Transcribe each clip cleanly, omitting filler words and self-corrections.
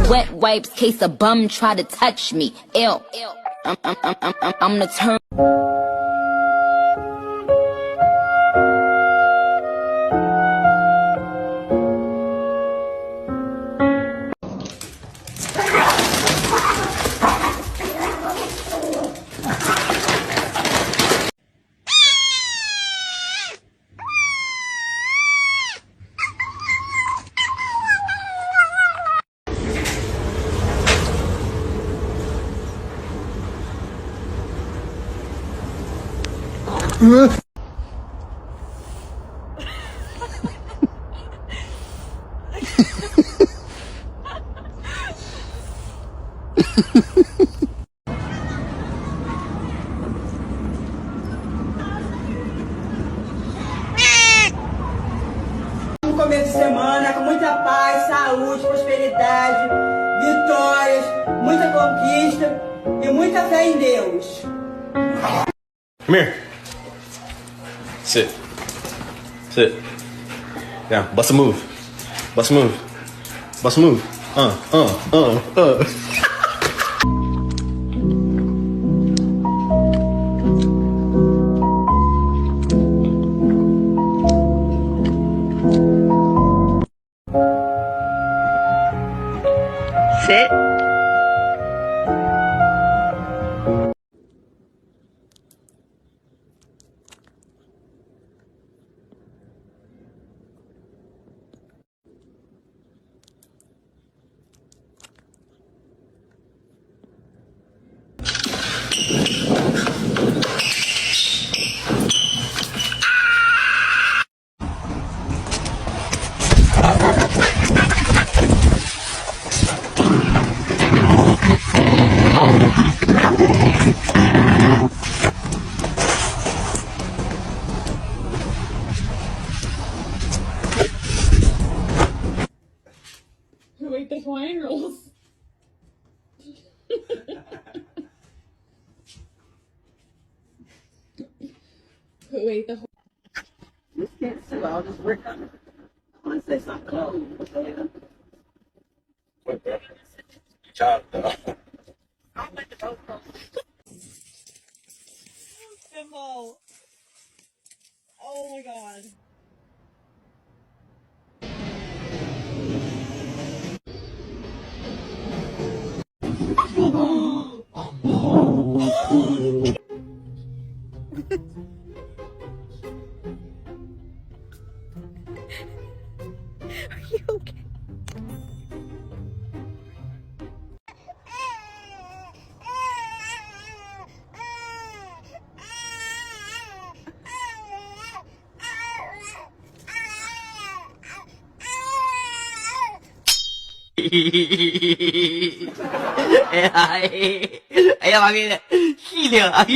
wet wipes, case a bum try to touch me. Ew. I'm the turn. Um começo de semana com muita paz, saúde, prosperidade, vitórias, muita conquista e muita fé em Deus. Come here. Sit. Sit. Down. Bust a move. Bust a move. Bust a move. Sit. Who ate the Hawaiian rolls? Who ate the This can't do. I'll just work on it. I want to say something cold. Job though. symbol? Oh my god. Are you okay? Ay, makina. Hilang.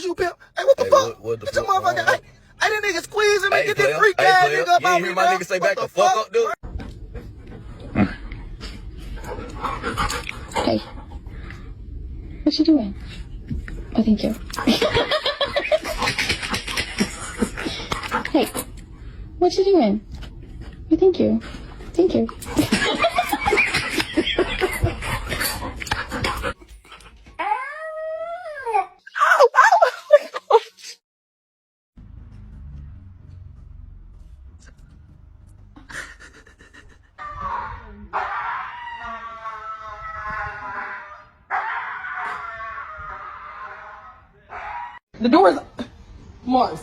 You pimp. Hey, what the fuck? What the Get your fuck? motherfucker. Hey, that nigga squeezing me. Hey, Get this player. freak Hey, ass player. nigga up You out ain't me, hear my bro. nigga say What back the fuck up, dude? Hey, what you doing? Oh, thank you. Hey, what you doing? Oh, thank you. Thank you. The door is Mars.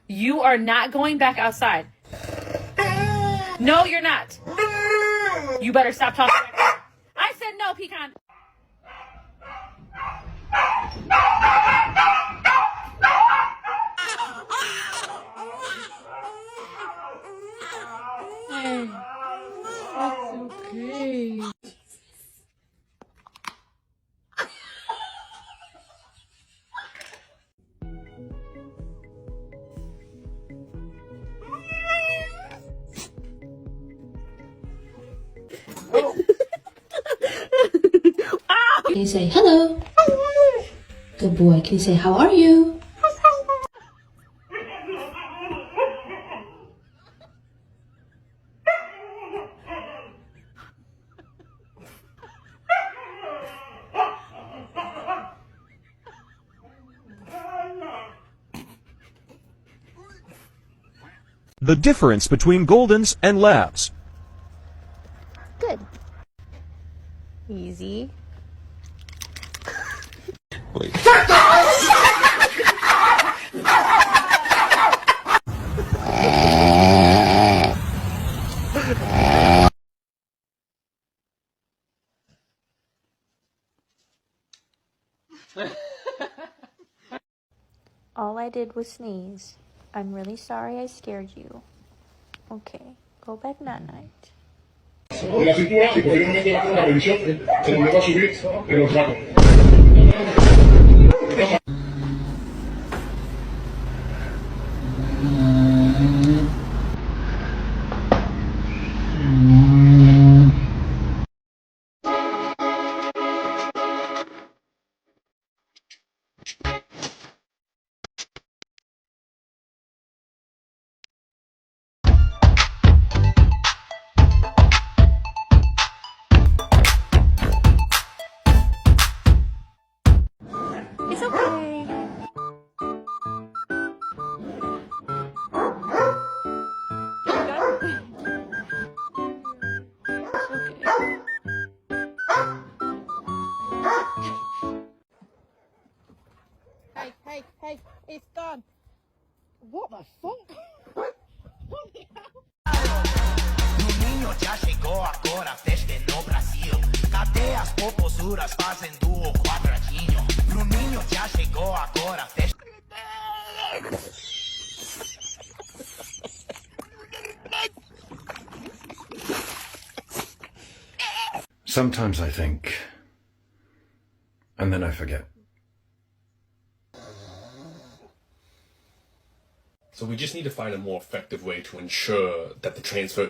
You are not going back outside. No, you're not. You better stop talking. I said no, Pecan. okay. Can you say hello? Good boy. Can you say how are you? The difference between Goldens and Labs. Good. Easy. Wait. All I did was sneeze. I'm really sorry I scared you. Okay, go back night-night. De la cintura y posteriormente va a hacer una revisión como le va a subir en los brazos. It's okay. Hey, it's done. What the fuck? What the hell? Bruninho já chegou agora, a festa é no Brasil. Cadê as popozuras fazendo o quadradinho? Bruninho já chegou agora, a festa... Sometimes I think, and then I forget. So we just need to find a more effective way to ensure that the transfer.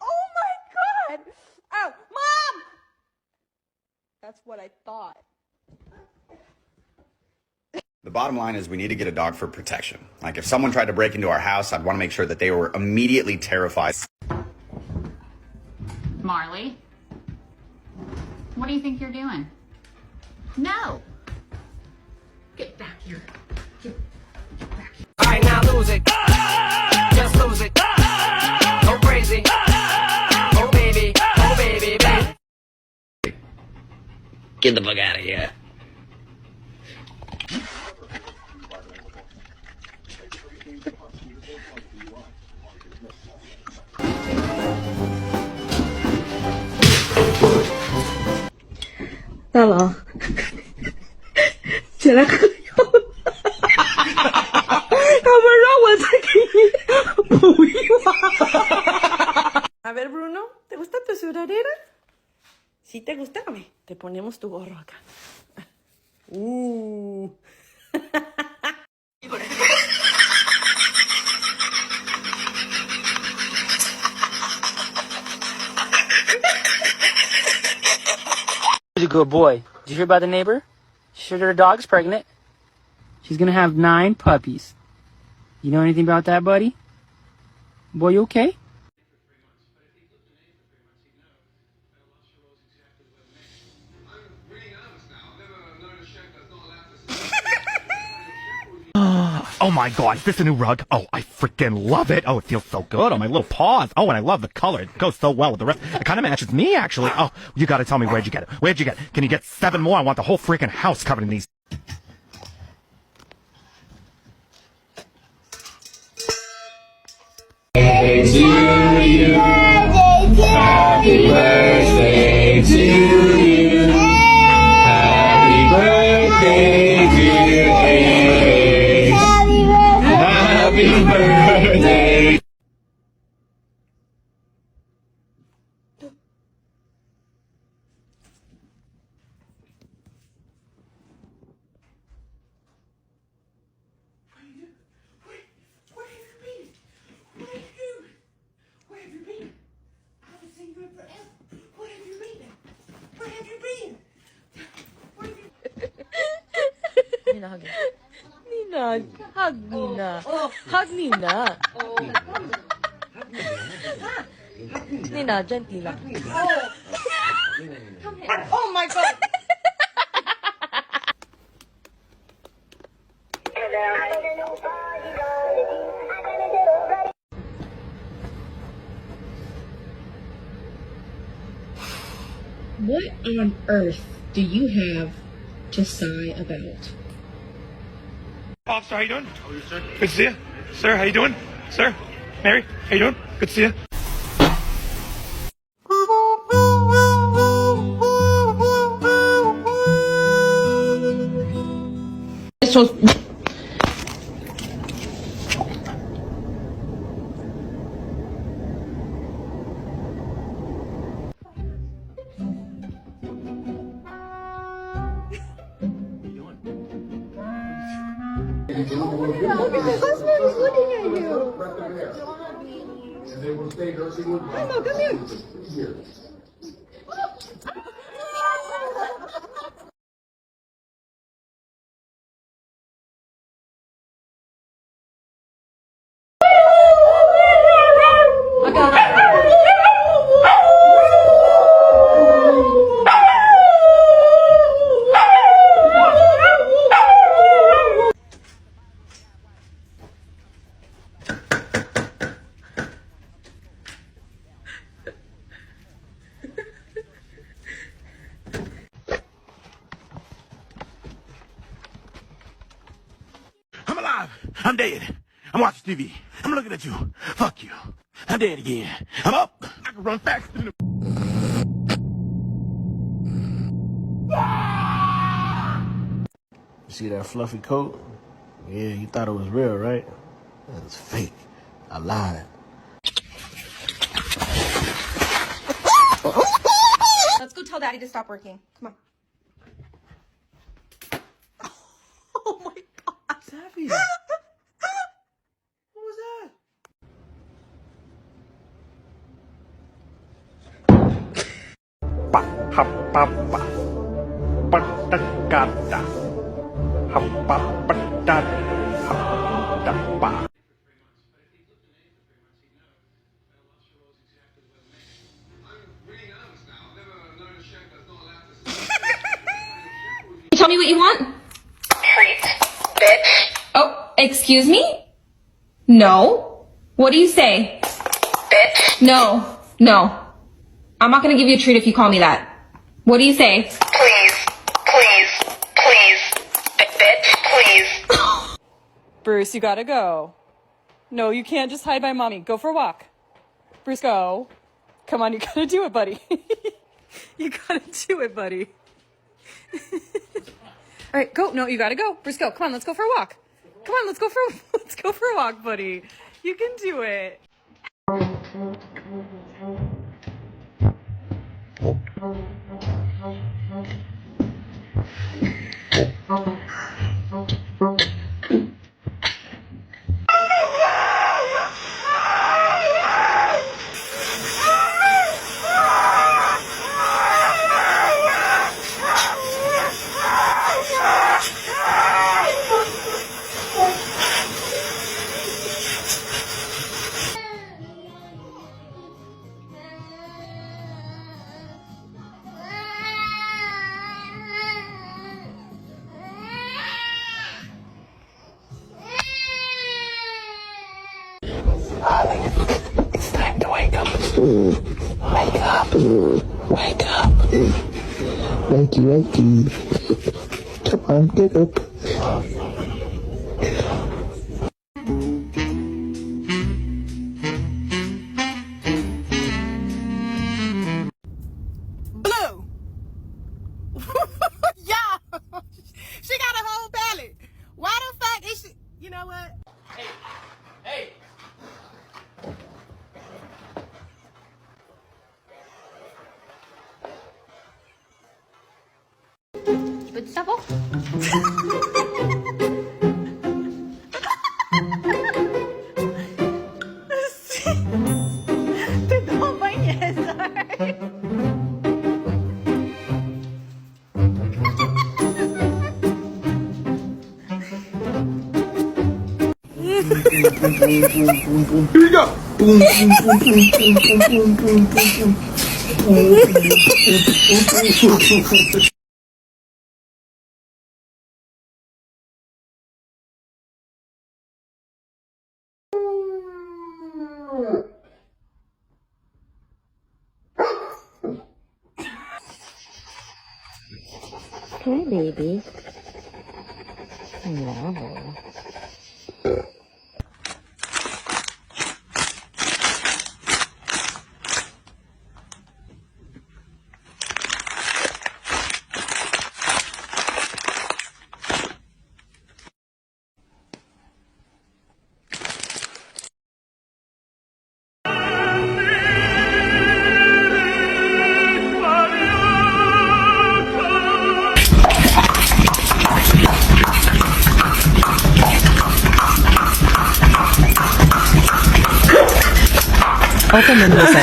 Oh my god! Oh, Mom! That's what I thought. The bottom line is we need to get a dog for protection. Like if someone tried to break into our house, I'd want to make sure that they were immediately terrified. Marley, what do you think you're doing? No. Get back here. Alright, now lose it. Just lose it. Go crazy. Oh baby, baby. Get the fuck out of here. Hello. 起来喝药。他们让我再给你补一碗。A ver, Bruno, ¿te gusta tu sudadera? Si te gusta, te ponemos tu gorro acá. He's a good boy. Did you hear about the neighbor? She said her dog's pregnant. She's gonna have 9 puppies. You know anything about that, buddy? Boy, you okay? Oh my god, is this a new rug? Oh, I freaking love it. Oh, it feels so good on my little paws. Oh, and I love the color. It goes so well with the rest. It kind of matches me, actually. Oh, you gotta tell me where'd you get it? Where'd you get it? Can you get 7 more? I want the whole freaking house covered in these. Happy birthday to you. Happy birthday, dear Kate. Happy birthday. Nina, hug him. Nina, hug Nina. Hug Nina. Nina, gently lang. Oh my God! What on earth do you have to sigh about? Officer, how you doing? Good to see you. Sir, how you doing? Sir, Mary, how you doing? Good to see you. I'm alive. I'm dead. I'm watching TV. I'm looking at you. Fuck you. I'm dead again. I'm up. I can run faster than You see that fluffy coat? Yeah, you thought it was real, right? It's fake. I lied. Let's go tell Daddy to stop working. Come on. Oh my God. Savvy. What was that? pa ha pa pa pa da ga da ha pa pa da ha da pa. Tell me what you want. Treat, bitch. Oh, excuse me? No. What do you say? Bitch. No. No. I'm not gonna give you a treat if you call me that. What do you say? Please. Please. Please. Bitch, please. Bruce, you gotta go. No, you can't just hide by mommy. Go for a walk. Bruce, go. Come on, you gotta do it, buddy. You gotta do it, buddy. All right, go. No, you gotta go. Bruce, go. Come on, let's go for a walk. Come on, let's go for a walk, buddy. You can do it. It's time to wake up. Wake up. Wake up. Wakey, wakey. Come on, get up. Blue. Yeah. She got a whole belly. Why the fuck is she? You know what? Hey! Tu peux te savoir? T'es donc bien niaiseur. we go. Boom, boom, boom, boom, boom, boom, boom, boom, boom. Hi, baby. No. Open the nose.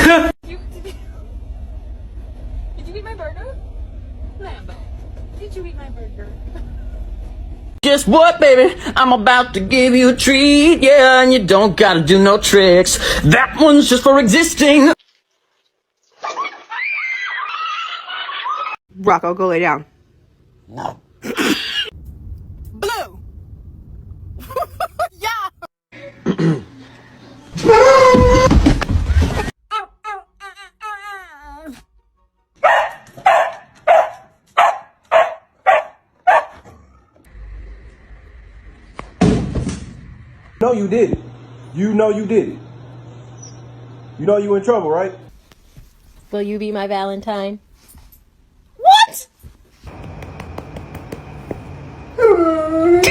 Did you eat my burger? Lambo. Did you eat my burger? Guess what, baby? I'm about to give you a treat, yeah, and you don't gotta do no tricks. That one's just for existing. Rocco, go lay down. No. Blue. Yeah. No, you did it. You know you did it. You know you in trouble, right? Will you be my Valentine? What? Look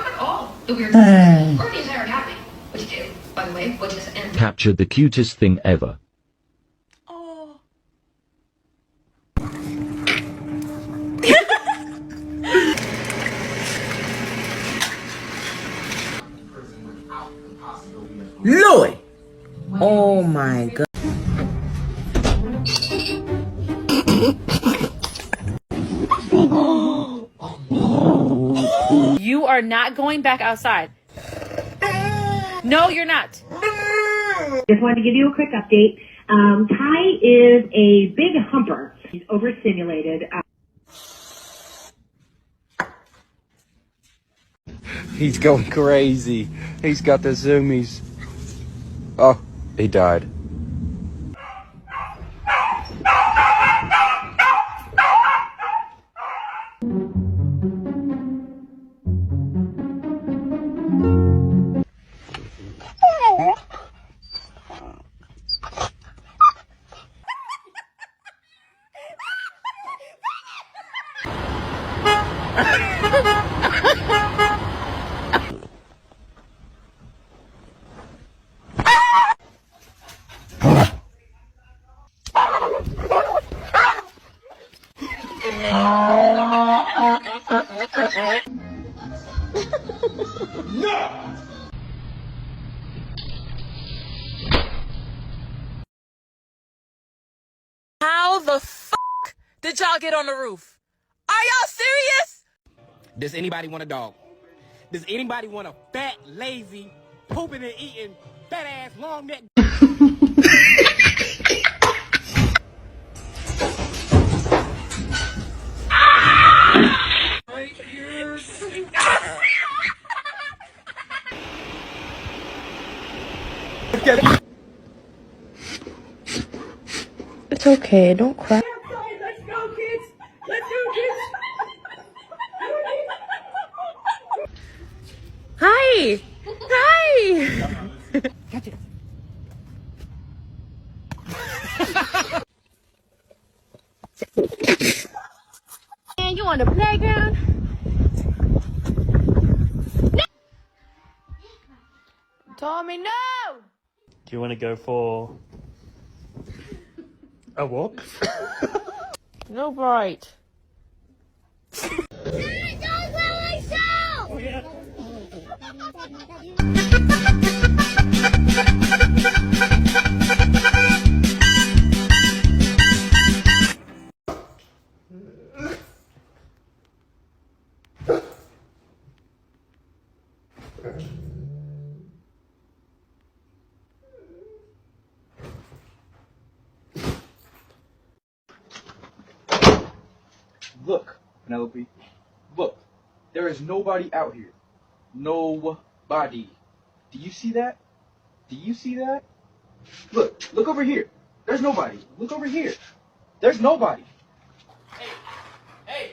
at all the weird or the entire academy. Which do, by the way, which is an Captured the cutest thing ever. Oh. Louis. Oh my god. You are not going back outside. No, you're not. Just wanted to give you a quick update. Ty is a big humper. He's overstimulated. He's going crazy. He's got the zoomies. Oh, he died. How the fuck did y'all get on the roof? Are y'all serious? Does anybody want a dog? Does anybody want a fat, lazy, pooping and eating, fat ass, long neck? It's okay, don't cry. Let's go, kids. Let's go, kids. Hi. Hi. Catch it. And you on the playground? No! Tommy, no! Do you want to go for a walk? No bite. Oh, yeah. Look, Penelope. Look. There is nobody out here. Nobody. Do you see that? Do you see that? Look. Look over here. There's nobody. Look over here. There's nobody. Hey.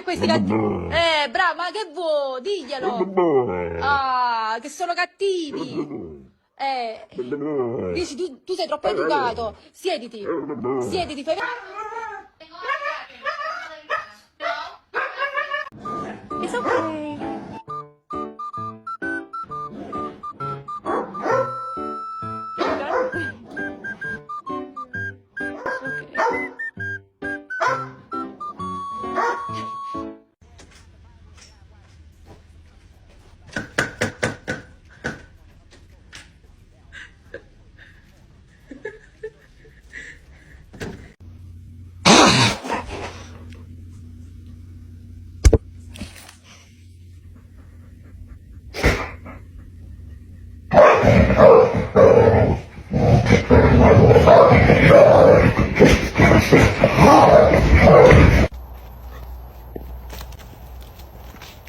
Questi bravo, ma che vuoi? Diglielo. Ah, che sono cattivi. Dici, tu sei troppo educato. Siediti. Siediti, fai... It's okay.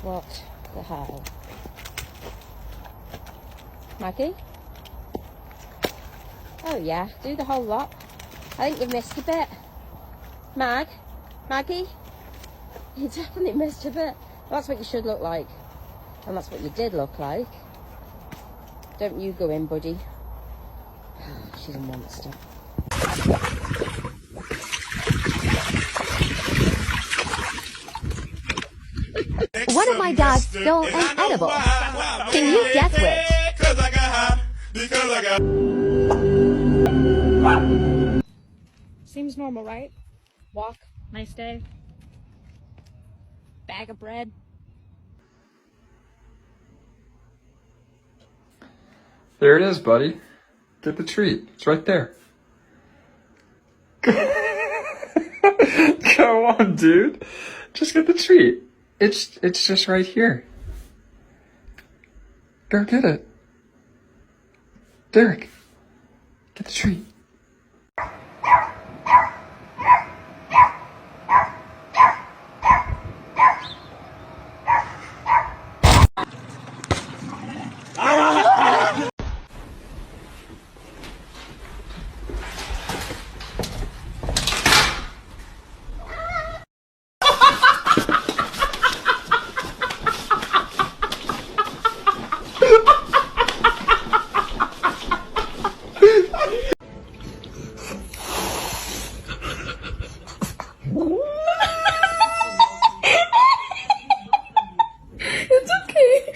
What the hell? Maggie? Oh yeah, do the whole lot. I think you've missed a bit. Maggie? You definitely missed a bit. That's what you should look like. And that's what you did look like. Don't you go in, buddy. She's a monster. One of my dogs stole an edible. Can you guess which? Seems normal, right? Walk, nice day. Bag of bread. There it is, buddy. Get the treat. It's right there. Come on, dude. Just get the treat. It's just right here. Go get it. Derek, get the treat. It's okay.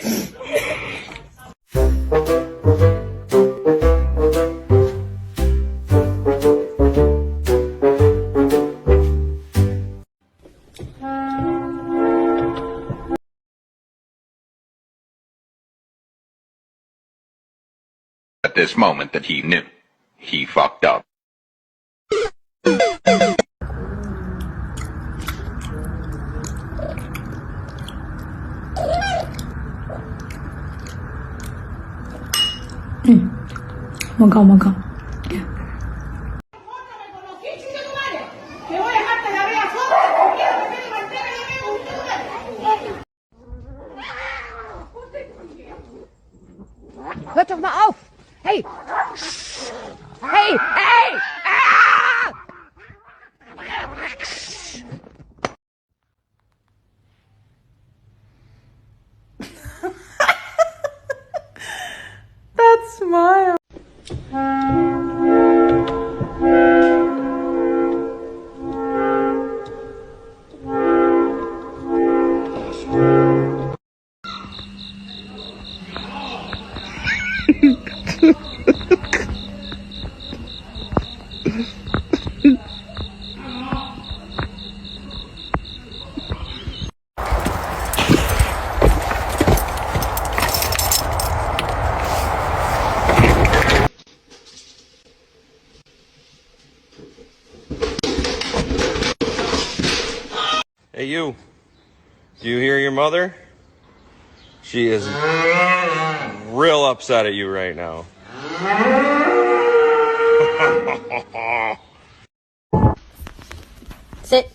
At this moment that he knew, he fucked up. Mogą. hört doch mal auf! Hey! Hey! Hey! Ah! That smile. Hey, you. Do you hear your mother? She is real upset at you right now. Sit.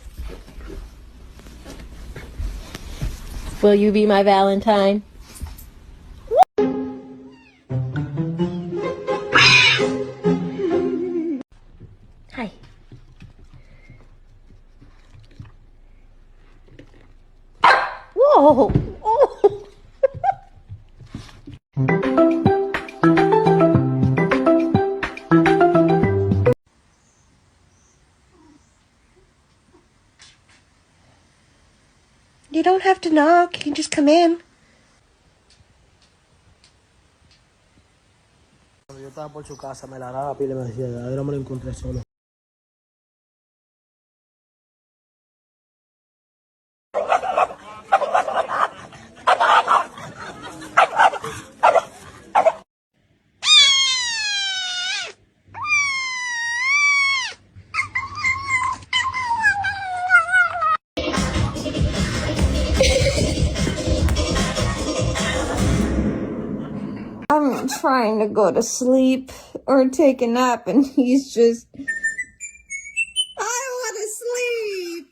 Will you be my Valentine? Hi. Whoa! Oh! You don't have to knock. You can just come in. Yo estaba por su casa, me lavaba la pila y me decía, ahora me lo encontré solo. I'm trying to go to sleep or take a nap, and he's just... I want to sleep!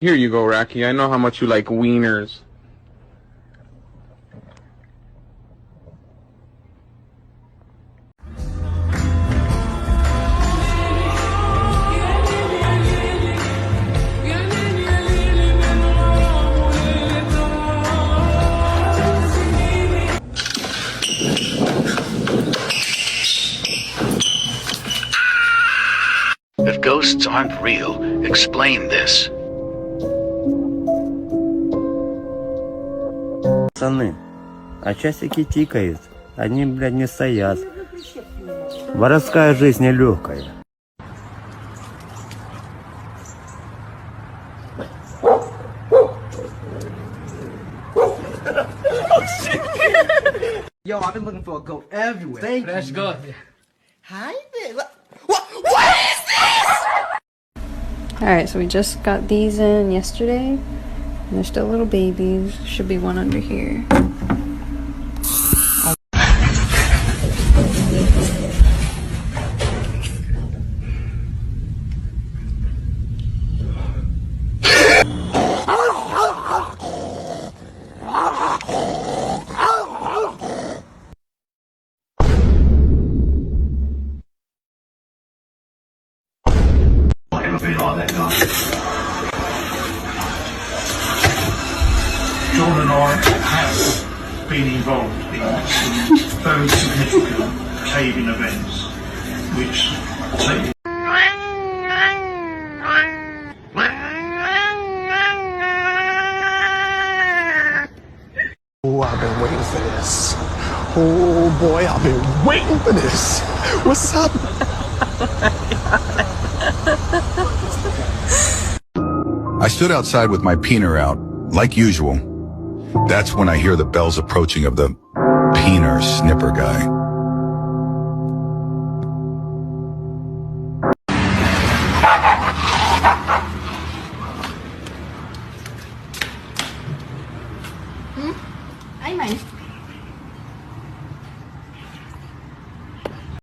Here you go, Rocky. I know how much you like wieners. If ghosts aren't real, explain this. Пацаны, а часики тикают, они, блядь, не стоят. Воровская жизнь нелегкая. Yo, I've been looking for a goat everywhere. Thank you. That's good. Hi there. What is this? Alright, so we just got these in yesterday. And they're still little babies. Should be one under here. John and I have been involved in some very significant caving events which take... Oh, I've been waiting for this. Oh boy, I've been waiting for this. What's up? I stood outside with my peener out, like usual. That's when I hear the bells approaching of the peener snipper guy.